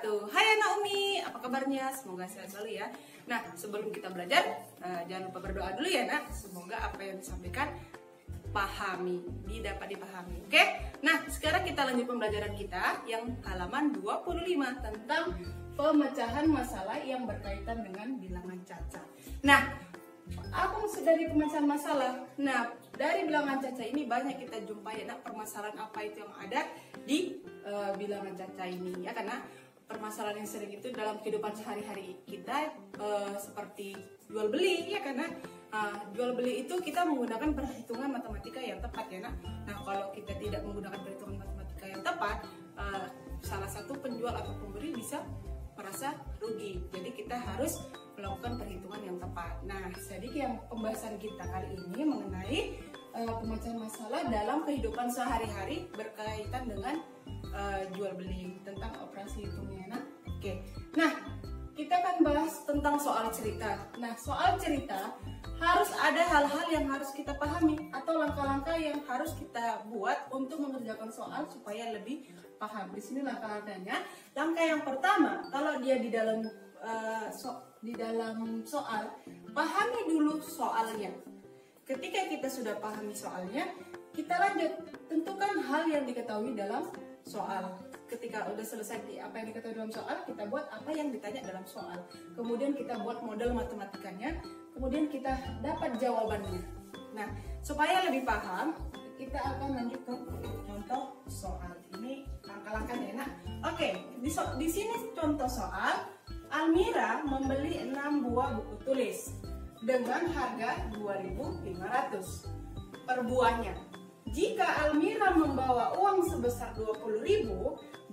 wabarakatuh. Hai anak Umi, apa kabarnya? Semoga sehat selalu ya. Nah, sebelum kita belajar, jangan lupa berdoa dulu ya nak. Semoga apa yang disampaikan dapat dipahami. Oke? Nah, sekarang kita lanjut pembelajaran kita yang halaman 25 tentang pemecahan masalah yang berkaitan dengan bilangan caca. Nah, apa maksud dari pemecahan masalah? Nah, dari bilangan caca ini banyak kita jumpai ya, permasalahan apa itu yang ada di bilangan caca ini ya, karena permasalahan yang sering itu dalam kehidupan sehari-hari kita seperti jual beli ya, karena jual beli itu kita menggunakan perhitungan matematika yang tepat ya nak. Nah, kalau kita tidak menggunakan perhitungan matematika yang tepat, salah satu penjual atau pembeli bisa merasa rugi. Jadi kita harus melakukan perhitungan yang tepat. Nah, jadi yang pembahasan kita kali ini mengenai pemecahan masalah dalam kehidupan sehari-hari berkaitan dengan jual beli, tentang operasi hitungnya. Nah, oke. Nah, kita akan bahas tentang soal cerita. Nah, soal cerita harus ada hal-hal yang harus kita pahami atau langkah-langkah yang harus kita buat untuk mengerjakan soal supaya lebih paham. Di sini langkah-langkahnya. Langkah yang pertama, kalau dia di dalam soal, pahami dulu soalnya. Ketika kita sudah pahami soalnya, kita lanjut tentukan hal yang diketahui dalam soal. Ketika udah selesai apa yang diketahui dalam soal, kita buat apa yang ditanya dalam soal. Kemudian kita buat model matematikanya, kemudian kita dapat jawabannya. Nah, supaya lebih paham, kita akan lanjut ke contoh soal. Ini langkah-langkahnya. Nah, oke, di sini contoh soal. Almira membeli 6 buah buku tulis dengan harga 2.500 per buahnya. Jika Almira membawa uang sebesar 20.000,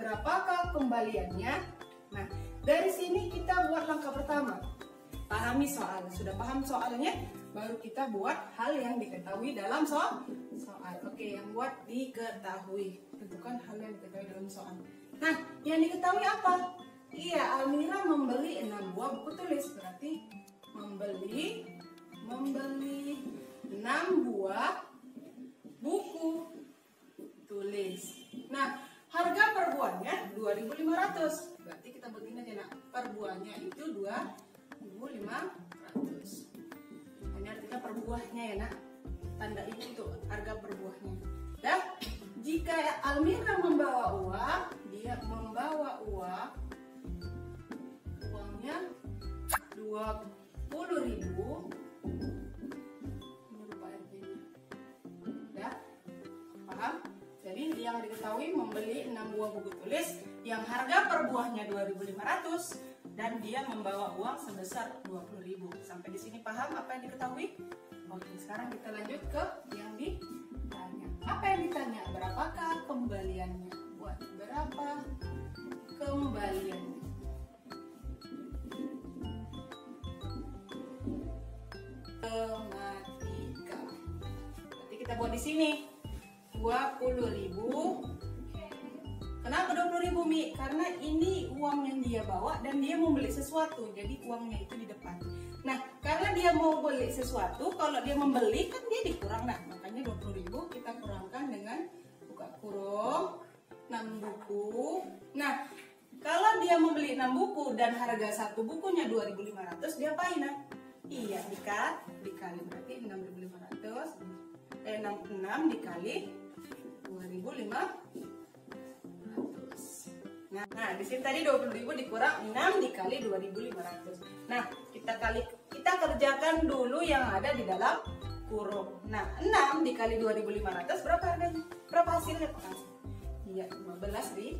berapakah kembaliannya? Nah, dari sini kita buat langkah pertama. Pahami soal. Sudah paham soalnya, baru kita buat hal yang diketahui dalam soal. Oke, yang buat diketahui. Tentukan hal yang diketahui dalam soal. Nah, yang diketahui apa? Iya, Almira membeli 6 buah buku tulis. Berarti membeli 6 buah buku tulis. Nah, harga per buahnya 2.500. Berarti kita begini aja nak, per buahnya itu 2.500. Ini artinya per buahnya ya nak. Tanda ini untuk harga per buahnya. Dan jika Almira membawa uang, dia membawa uangnya 20.000. Jadi yang diketahui membeli 6 buah buku tulis yang harga per buahnya 2.500 dan dia membawa uang sebesar 20.000. Sampai di sini paham apa yang diketahui? Oke, sekarang kita lanjut ke yang ditanya. Apa yang ditanya? Berapakah kembaliannya? Buat berapa kembaliannya? Matematika. Berarti kita buat di sini 20.000. Kenapa 20.000 Mi? Karena ini uang yang dia bawa dan dia mau beli sesuatu, jadi uangnya itu di depan. Nah, karena dia mau beli sesuatu, kalau dia membeli kan dia dikurang. Nah, makanya 20.000 kita kurangkan dengan buka kurung 6 buku. Nah, kalau dia membeli 6 buku dan harga satu bukunya 2.500, dia apain nah? Iya, dikali berarti 6.500. 6 dikali 2.500. Nah, di sini tadi 20.000 dikurang 6 dikali 2.500. Nah, kita kerjakan dulu yang ada di dalam kurung. Nah, 6 dikali 2.500 berapa harganya? Berapa hasilnya? Iya, 15.000.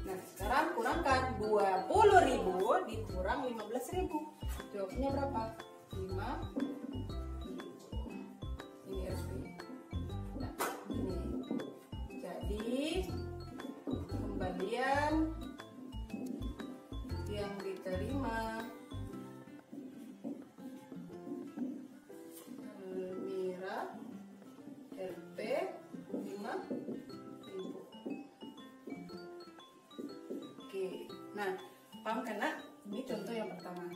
Nah, sekarang kurangkan 20.000 dikurang 15.000. Jawabnya berapa? 5. Ini SP. Nah, ini. Jadi kembalian yang diterima Almira RP 5.000. Oke. Nah, paham kan nak? Ini contoh yang pertama.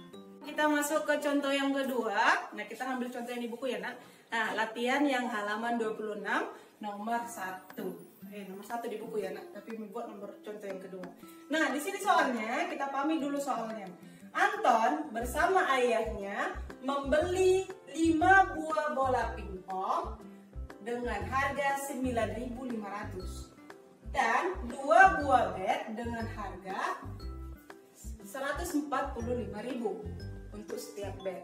Kita masuk ke contoh yang kedua. Nah, kita ngambil contoh yang di buku ya nak. Nah, latihan yang halaman 26 nomor 1. Nomor 1 di buku ya nak, tapi membuat nomor contoh yang kedua. Nah di sini soalnya kita pahami dulu soalnya. Anton bersama ayahnya membeli 5 buah bola pingpong dengan harga 9.500 dan 2 buah bat dengan harga 145.000 untuk setiap bat.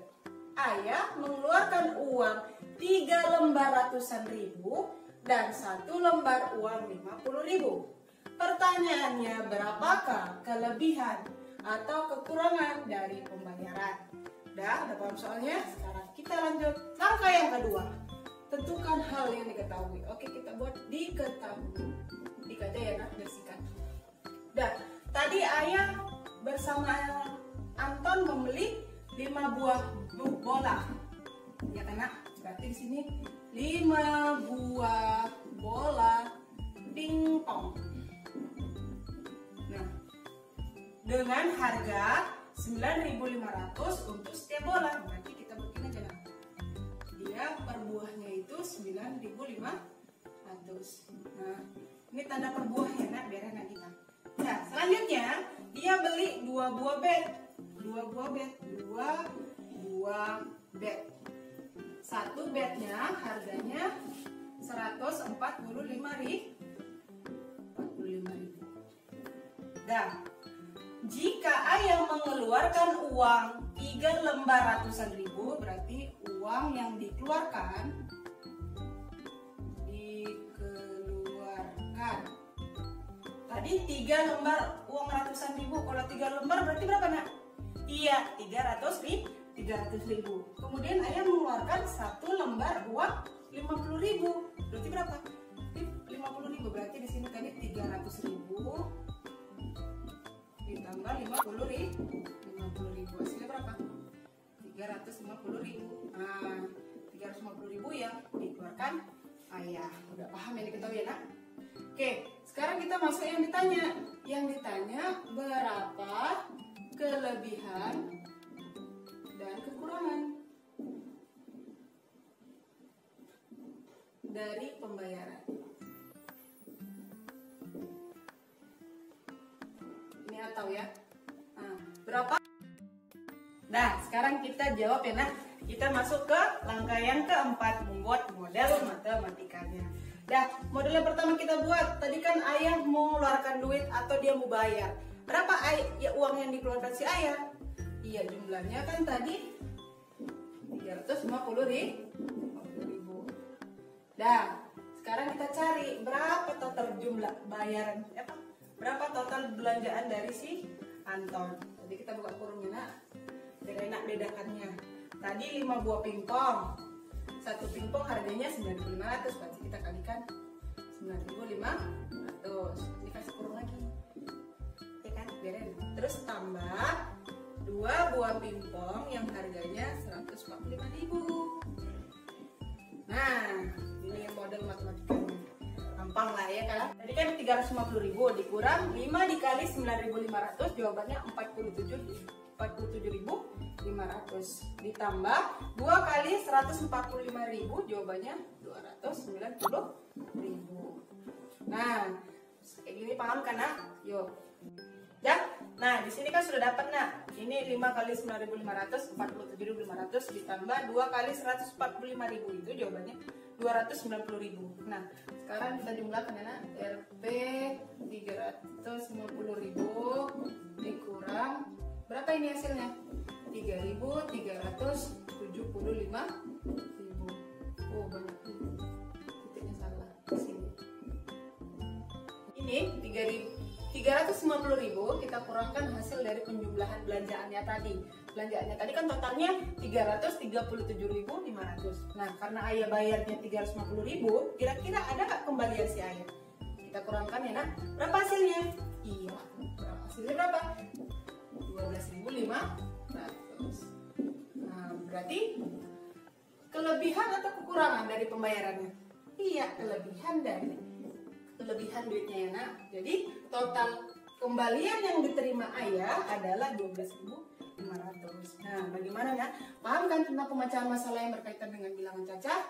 Ayah mengeluarkan uang 3 lembar ratusan ribu dan 1 lembar uang 50.000. Pertanyaannya, berapakah kelebihan atau kekurangan dari pembayaran? Udah paham soalnya? Sekarang kita lanjut langkah yang kedua. Tentukan hal yang diketahui. Oke, kita buat diketahui. Dikaca ya nak, bersihkan. Udah, tadi ayah bersama Anton membeli 5 buah bola. Ya kan nak? Berarti di sini 5 buah bola pingpong. Nah, dengan harga 9.500 untuk setiap bola. Berarti kita bikin aja nak. Dia per buahnya itu 9.500. Nah, ini tanda per buahnya nak, biar enak kita. Nah, selanjutnya dia beli 2 buah bat. 2 buah bat. 1 batnya harganya 145.000. Nah, jika ayah mengeluarkan uang 3 lembar ratusan ribu, berarti uang yang dikeluarkan tadi 3 lembar uang ratusan ribu. Kalau 3 lembar berarti berapa nak? Iya, 300.000. Kemudian ayah mengeluarkan 1 lembar uang 50.000. Berarti berapa? 50.000. Berarti di sini tadi 300.000 ditambah 50.000. Hasilnya berapa? 350.000. Nah, 350.000 yang dikeluarkan ayah. Udah paham yang diketahui ya nak? Oke, sekarang kita masuk yang ditanya. Yang ditanya berapa kelebihan dan kekurangan dari pembayaran. Ini atau ya? Nah, berapa? Nah, sekarang kita jawab ya nak. Kita masuk ke langkah yang keempat, membuat model matematikanya. Dah, model yang pertama kita buat. Tadi kan ayah mau mengeluarkan duit atau dia mau bayar. Berapa uang yang dikeluarkan si ayah? Iya, jumlahnya kan tadi 350.000. Dah, sekarang kita cari berapa total jumlah bayaran, berapa total belanjaan dari si Anton. Jadi kita buka kurungnya nak, biar enak bedakannya. Tadi 5 buah pingpong. 1 pingpong harganya 9.500, berarti kita kalikan 9.500. Ini kasih kurung lagi, ya kan? Biar enak. Terus tambah 2 buah pingpong yang harganya 145.000. Nah, ini model matematikanya. Gampang lah ya kan? Tadi kan 350.000 dikurang 5 dikali 9.500, jawabannya 47.500. Ditambah 2 kali 145.000, jawabannya 290.000. Nah, kayak gini paham kan nak? Yuk. Ya. Nah, di sini kan sudah dapat nak. Ini 5 kali 9.500, 47.500 ditambah 2 kali 145.000, itu jawabannya 290.000. Nah, sekarang kita jumlahkan ya nak. Rp 350.000 dikurang berapa ini hasilnya? 3.375.000. Oh, banyak ini. Titiknya salah di sini. Ini 350.000 kita kurangkan hasil dari penjumlahan belanjaannya tadi. Belanjaannya tadi kan totalnya 337.500. Nah, karena ayah bayarnya 350.000, kira-kira ada nggak kembalian si ayah? Kita kurangkan ya nak. Berapa hasilnya? Iya, hasilnya berapa? 12.500. Nah, berarti kelebihan atau kekurangan dari pembayarannya? Iya, kelebihan duitnya ya nak. Jadi total kembalian yang diterima ayah adalah 12.500. Nah, bagaimana nak? Paham kan tentang pemecahan masalah yang berkaitan dengan bilangan cacah?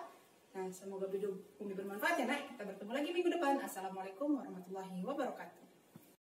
Nah, semoga video Umi bermanfaat ya nak. Kita bertemu lagi minggu depan. Assalamualaikum warahmatullahi wabarakatuh.